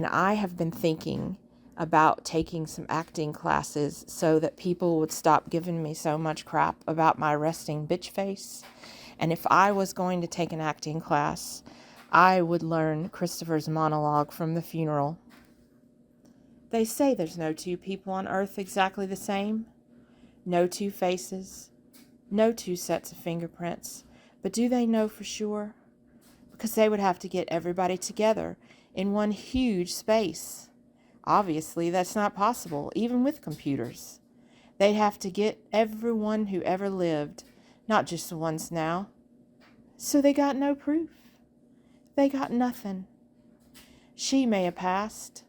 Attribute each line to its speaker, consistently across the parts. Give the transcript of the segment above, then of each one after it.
Speaker 1: And I have been thinking about taking some acting classes so that people would stop giving me so much crap about my resting bitch face. And if I was going to take an acting class, I would learn Christopher's monologue from the funeral. They say there's no two people on earth exactly the same. No two faces. No two sets of fingerprints. But do they know for sure? Because they would have to get everybody together in one huge space. Obviously, that's not possible, even with computers. They'd have to get everyone who ever lived, not just the ones now. So they got no proof. They got nothing. She may have passed,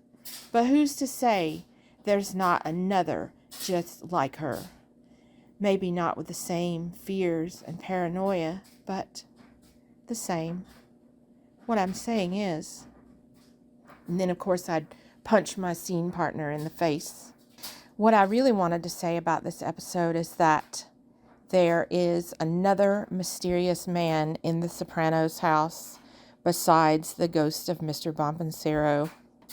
Speaker 1: but who's to say there's not another just like her? Maybe not with the same fears and paranoia, but the same. What I'm saying is, and then of course I'd punch my scene partner in the face. What I really wanted to say about this episode is that there is another mysterious man in the Sopranos house besides the ghost of Mr. Bompancero.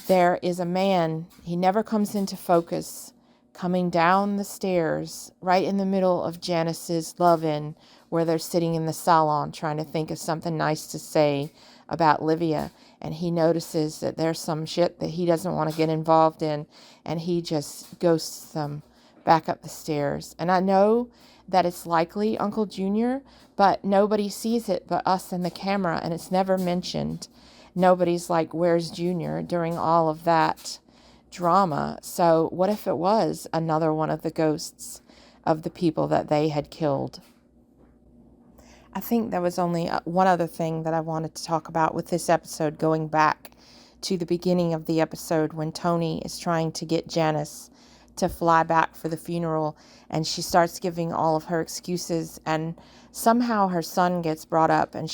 Speaker 1: There is a man, he never comes into focus, coming down the stairs right in the middle of Janice's love-in, where they're sitting in the salon trying to think of something nice to say about Livia, and he notices that there's some shit that he doesn't want to get involved in, and he just ghosts them back up the stairs. And I know that it's likely Uncle Junior, but nobody sees it but us and the camera, and it's never mentioned. Nobody's like, where's Junior during all of that drama? So what if it was another one of the ghosts of the people that they had killed? I think there was only one other thing that I wanted to talk about with this episode, going back to the beginning of the episode when Tony is trying to get Janice to fly back for the funeral, and she starts giving all of her excuses, and somehow her son gets brought up, and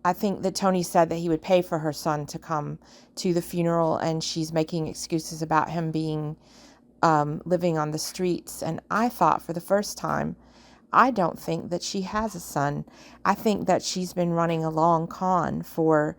Speaker 1: I think that Tony said that he would pay for her son to come to the funeral, and she's making excuses about him being living on the streets. And I thought for the first time, I don't think that she has a son. I think that she's been running a long con for,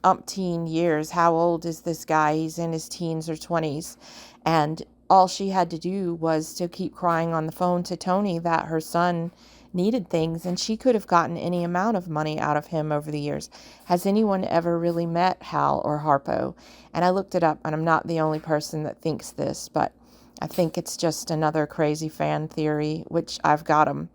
Speaker 1: umpteen years. How old is this guy? He's in his teens or 20s. And all she had to do was to keep crying on the phone to Tony that her son needed things, and she could have gotten any amount of money out of him over the years. Has anyone ever really met Hal or Harpo? And I looked it up, and I'm not the only person that thinks this, but I think it's just another crazy fan theory, which I've got 'em.